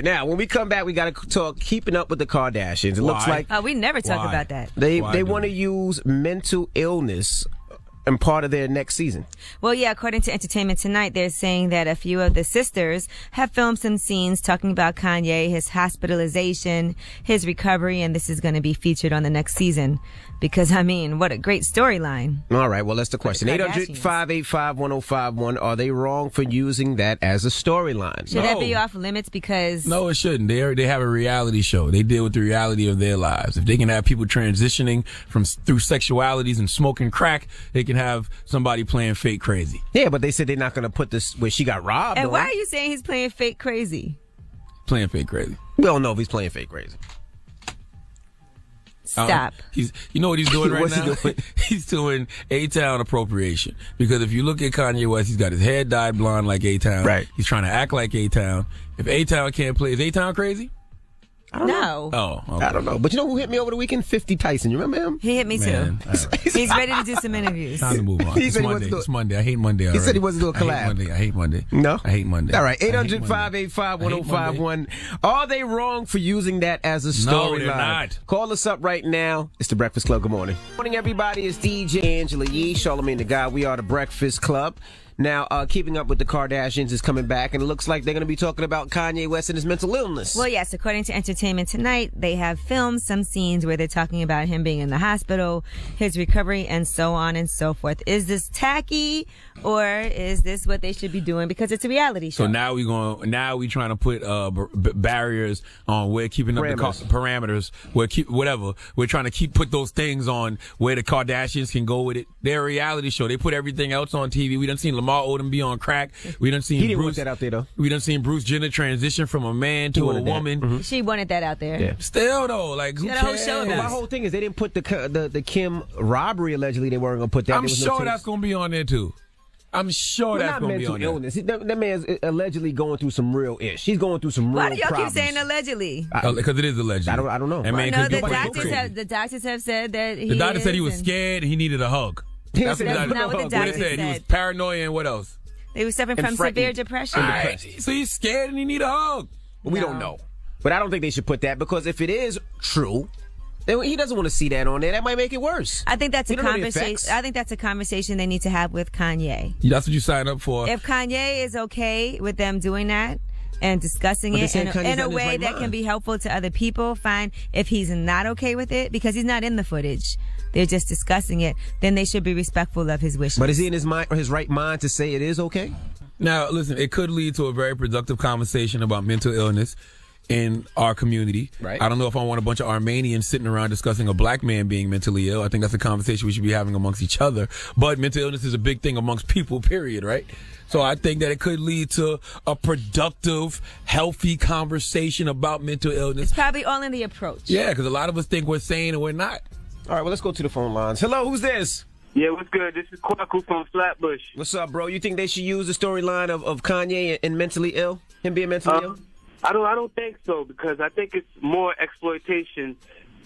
Now, when we come back, we got to talk keeping up with the Kardashians. It looks like we never talk about that. They want to use mental illness and part of their next season. Well, yeah, according to Entertainment Tonight, they're saying that a few of the sisters have filmed some scenes talking about Kanye, his hospitalization, his recovery, and this is going to be featured on the next season. Because, I mean, what a great storyline. All right, well, that's the question. 800-585-1051. Are they wrong for using that as a storyline? Should that be off limits because... No, it shouldn't. They have a reality show. They deal with the reality of their lives. If they can have people transitioning through sexualities and smoking crack, they can have somebody playing fake crazy. Yeah, but they said they're not going to put this where she got robbed. And why are you saying he's playing fake crazy? Playing fake crazy. We don't know if he's playing fake crazy. Stop. You know what he's doing right now? He's doing A-Town appropriation. Because if you look at Kanye West, he's got his hair dyed blonde like A-Town. Right. He's trying to act like A-Town. If A-Town can't play, is A-Town crazy? I don't know. Oh, okay. I don't know. But you know who hit me over the weekend? 50 Tyson. You remember him? He hit me too. He's ready to do some interviews. Time to move on. It's Monday. I hate Monday already. He said he wasn't doing a collab. I hate Monday. No? I hate Monday. All right. 800-585-1051. Are they wrong for using that as a storyline? No, they're not. Call us up right now. It's The Breakfast Club. Good morning. Good morning, everybody. It's DJ Angela Yee, Charlamagne the Guy. We are The Breakfast Club. Now, Keeping Up with the Kardashians is coming back, and it looks like they're going to be talking about Kanye West and his mental illness. Well, yes, according to Entertainment Tonight, they have filmed some scenes where they're talking about him being in the hospital, his recovery, and so on and so forth. Is this tacky, or is this what they should be doing? Because it's a reality show. So now we trying to put barriers on where keeping up the parameters, whatever. We're trying to put those things on where the Kardashians can go with it. They're a reality show. They put everything else on TV. We done seen Lamar Odom be on crack. We done seen he didn't want that out there though. We done seen Bruce Jenner transition from a man to a woman. Mm-hmm. She wanted that out there. Yeah. Still though, like who cares? Show my whole thing is they didn't put the Kim robbery allegedly. They weren't gonna put that. I'm sure that's gonna be on there too. I'm sure that's going to be on there. Illness. That man's allegedly going through some real ish. He's going through some real problems. Why do y'all keep saying allegedly? Because it is allegedly. I don't know. The doctors have said that the doctor said he was scared and he needed a hug. That's not what the doctor said. He was paranoid and what else? He was suffering from severe depression. Right. So he's scared and he need a hug. We don't know. But I don't think they should put that because if it is true, then he doesn't want to see that on there. That might make it worse. I think that's a conversation. I think that's a conversation they need to have with Kanye. That's what you signed up for. If Kanye is okay with them doing that and discussing it in a way that can be helpful to other people, fine. If he's not okay with it, because he's not in the footage, they're just discussing it, then they should be respectful of his wishes. But is he in his mind or his right mind to say it is okay? Now, listen, it could lead to a very productive conversation about mental illness in our community. Right. I don't know if I want a bunch of Armenians sitting around discussing a black man being mentally ill. I think that's a conversation we should be having amongst each other. But mental illness is a big thing amongst people, period, right? So I think that it could lead to a productive, healthy conversation about mental illness. It's probably all in the approach. Yeah, because a lot of us think we're sane and we're not. All right, well, let's go to the phone lines. Hello, who's this? Yeah, what's good? This is Kwaku from Flatbush. What's up, bro? You think they should use the storyline of Kanye and mentally ill? Him being mentally ill? I don't think so, because I think it's more exploitation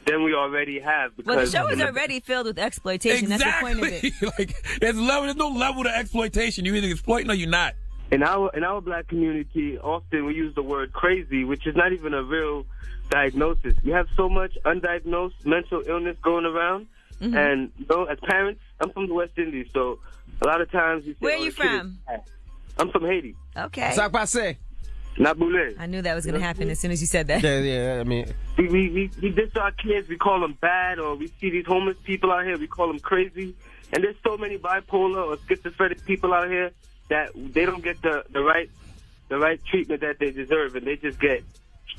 than we already have. Well, the show is already filled with exploitation. Exactly. That's the point of it. Like, there's no level to exploitation. You're either exploiting or you're not. In our black community, often we use the word crazy, which is not even a real diagnosis. We have so much undiagnosed mental illness going around. Mm-hmm. And as parents, I'm from the West Indies, so a lot of times we say, where are you from? I'm from Haiti. Okay. Sac passe. Naboulé. I knew that was going to happen as soon as you said that. Yeah, I mean. We diss our kids, we call them bad, or we see these homeless people out here, we call them crazy. And there's so many bipolar or schizophrenic people out here that they don't get the right treatment that they deserve, and they just get,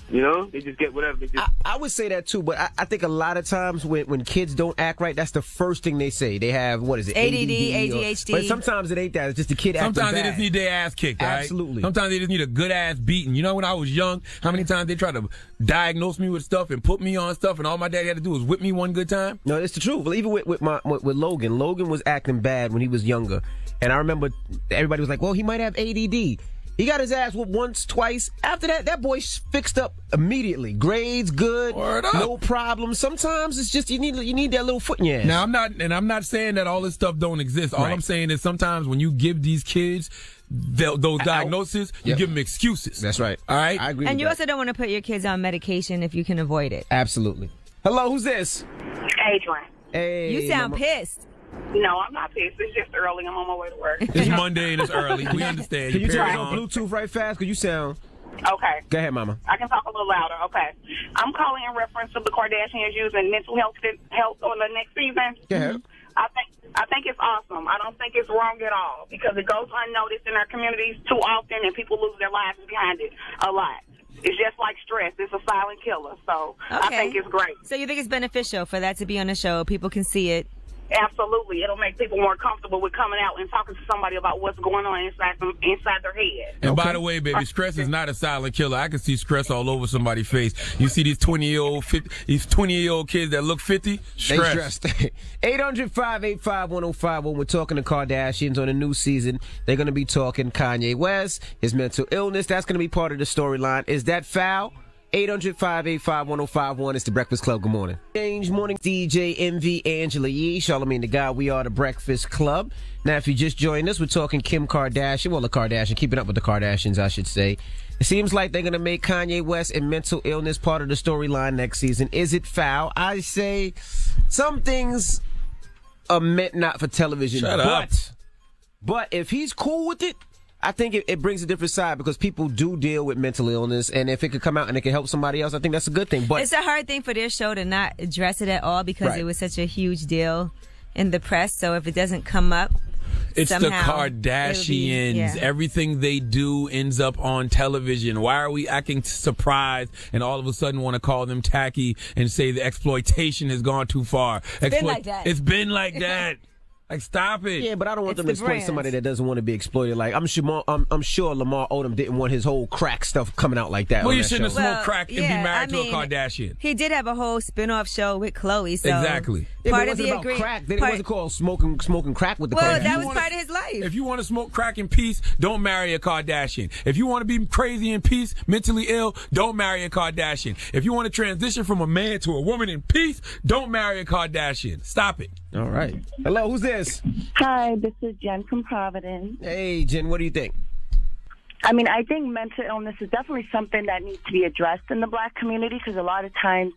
they just get whatever. I would say that too, but I think a lot of times when kids don't act right, that's the first thing they say. They have, what is it? ADD, ADHD. But sometimes it ain't that. It's just the kid acting bad. Sometimes they just need their ass kicked, right? Absolutely. Sometimes they just need a good ass beating. You know, when I was young, how many times they tried to diagnose me with stuff and put me on stuff, and all my daddy had to do was whip me one good time? No, it's the truth. Well, even with Logan was acting bad when he was younger. And I remember everybody was like, well, he might have ADD. He got his ass whooped once, twice. After that, that boy fixed up immediately. Grades good, no problem. Sometimes it's just you need that little foot in your ass. Now I'm not saying that all this stuff don't exist. All I'm saying is sometimes when you give these kids those diagnoses, you give them excuses. That's right. All right? I agree And with you that. also don't want to put your kids on medication if you can avoid it. Absolutely. Hello, who's this? Adrian. Hey, You sound mama. pissed. No, I'm not pissed. It's just early. I'm on my way to work. It's Monday and it's early. We understand. Can you turn carry on Bluetooth right fast? Because you sound... Okay. Go ahead, mama. I can talk a little louder. Okay. I'm calling in reference to the Kardashians using mental health on the next season. Go ahead. I think it's awesome. I don't think it's wrong at all because it goes unnoticed in our communities too often and people lose their lives behind it a lot. It's just like stress. It's a silent killer. So I think it's great. So you think it's beneficial for that to be on the show? People can see it. Absolutely. It'll make people more comfortable with coming out and talking to somebody about what's going on inside their head. And by the way, baby, stress is not a silent killer. I can see stress all over somebody's face. You see these 20-year-old kids that look 50? Stress. 800-585-1051. We're talking to Kardashians on a new season. They're going to be talking Kanye West, his mental illness. That's going to be part of the storyline. Is that foul? 800-585-1051. It's the Breakfast Club. Good morning. Change morning. DJ MV, Angela Yee, Charlamagne the God. We are the Breakfast Club. Now, if you just joined us, we're talking Kim Kardashian. Well, the Kardashian, keeping up with the Kardashians, I should say. It seems like they're going to make Kanye West and mental illness part of the storyline next season. Is it foul? I say some things are meant not for television. Shut up. But if he's cool with it, I think it brings a different side because people do deal with mental illness, and if it could come out and it could help somebody else, I think that's a good thing. But it's a hard thing for their show to not address it at all because it was such a huge deal in the press. So if it doesn't come up, it's somehow, the Kardashians. Everything they do ends up on television. Why are we acting surprised and all of a sudden want to call them tacky and say the exploitation has gone too far? It's been like that. It's been like that. Like, stop it. Yeah, but I don't want It's them to the exploit brands. somebody that doesn't want to be exploited. Like, I'm sure Lamar Odom didn't want his whole crack stuff coming out like that. Well, on you that shouldn't show. have smoked crack and be married to a Kardashian. He did have a whole spin-off show with Khloe. So Exactly. Yeah, but part it of wasn't the about agreement. crack. It wasn't called smoking crack with the Well, Kardashians. that was part of his life. If you want to smoke crack in peace, don't marry a Kardashian. If you want to be crazy in peace, mentally ill, don't marry a Kardashian. If you want to transition from a man to a woman in peace, don't marry a Kardashian. Stop it. All right. Hello, who's this? Hi, this is Jen from Providence. Hey, Jen, what do you think? I mean, I think mental illness is definitely something that needs to be addressed in the black community because a lot of times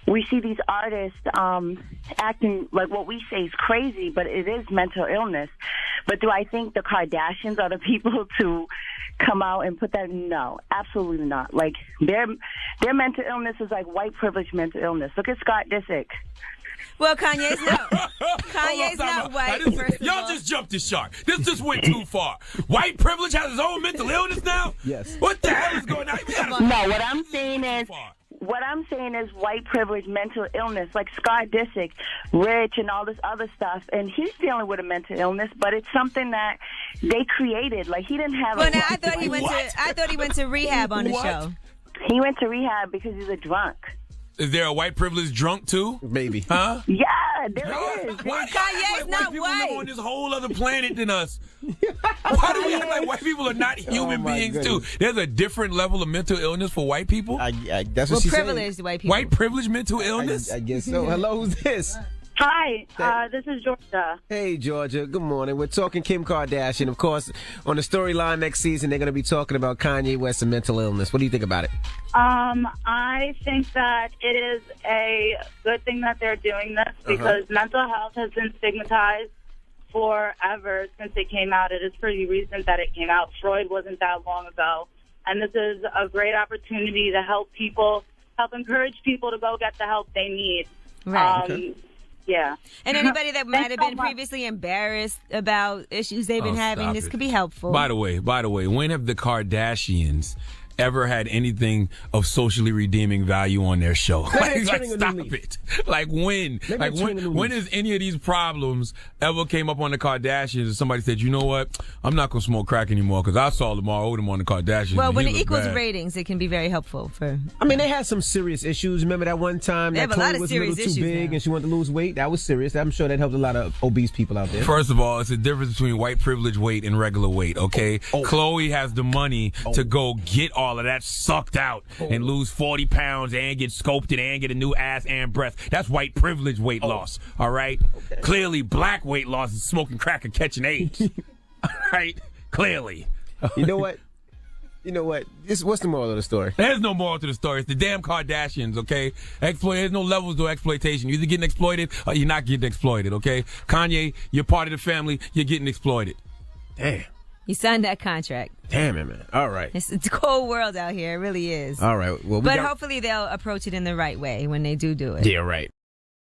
we see these artists acting like what we say is crazy, but it is mental illness. But do I think the Kardashians are the people to come out and put that? No, absolutely not. Like, their mental illness is like white privilege mental illness. Look at Scott Disick. Well, Kanye's not white. First of Y'all all. just jumped the shark. This just went too far. White privilege has his own mental illness now? Yes. What the hell is going on? No, what I'm saying is white privilege mental illness, like Scott Disick, rich and all this other stuff, and he's dealing with a mental illness, but it's something that they created. Like, he didn't have. Well, now I thought he went to rehab on the show. He went to rehab because he's a drunk. Is there a white privilege drunk too? Maybe. Huh? Yeah, there is. Why Kanye's not people white. live on this whole other planet than us? Why do we act like white people are not human my beings goodness. too? There's a different level of mental illness for white people. That's what she said. Privileged white people. White privilege mental illness. I guess so. Hello, who's this? Hi, this is Georgia. Hey, Georgia. Good morning. We're talking Kim Kardashian. Of course, on the storyline next season, they're going to be talking about Kanye West and mental illness. What do you think about it? I think that it is a good thing that they're doing this because mental health has been stigmatized forever since it came out. It is pretty recent that it came out. Freud wasn't that long ago. And this is a great opportunity to help encourage people to go get the help they need. Right. Yeah. And anybody that might have so been much. previously embarrassed about issues they've been having, stop this it. could be helpful. By the way, when have the Kardashians ever had anything of socially redeeming value on their show. Like stop it. Like when? Like when has any of these problems ever came up on the Kardashians and somebody said, you know what, I'm not going to smoke crack anymore because I saw Lamar Odom on the Kardashians. Well, when it equals ratings, it can be very helpful for... I mean, they had some serious issues. Remember that one time that Chloe was a little too big and she wanted to lose weight? That was serious. I'm sure that helped a lot of obese people out there. First of all, it's a difference between white privilege weight and regular weight, okay? Chloe has the money to go get all of that sucked out and lose 40 pounds and get sculpted and get a new ass and breast. That's white privilege weight loss, all right? Okay. Clearly, black weight loss is smoking crack and catching AIDS. All right? Clearly. You know what? What's the moral of the story? There's no moral to the story. It's the damn Kardashians, okay? There's no levels to exploitation. You're either getting exploited or you're not getting exploited, okay? Kanye, you're part of the family. You're getting exploited. Damn. You signed that contract. Damn it, man. All right. It's a cold world out here. It really is. All right. Well, but hopefully they'll approach it in the right way when they do it. Yeah, right.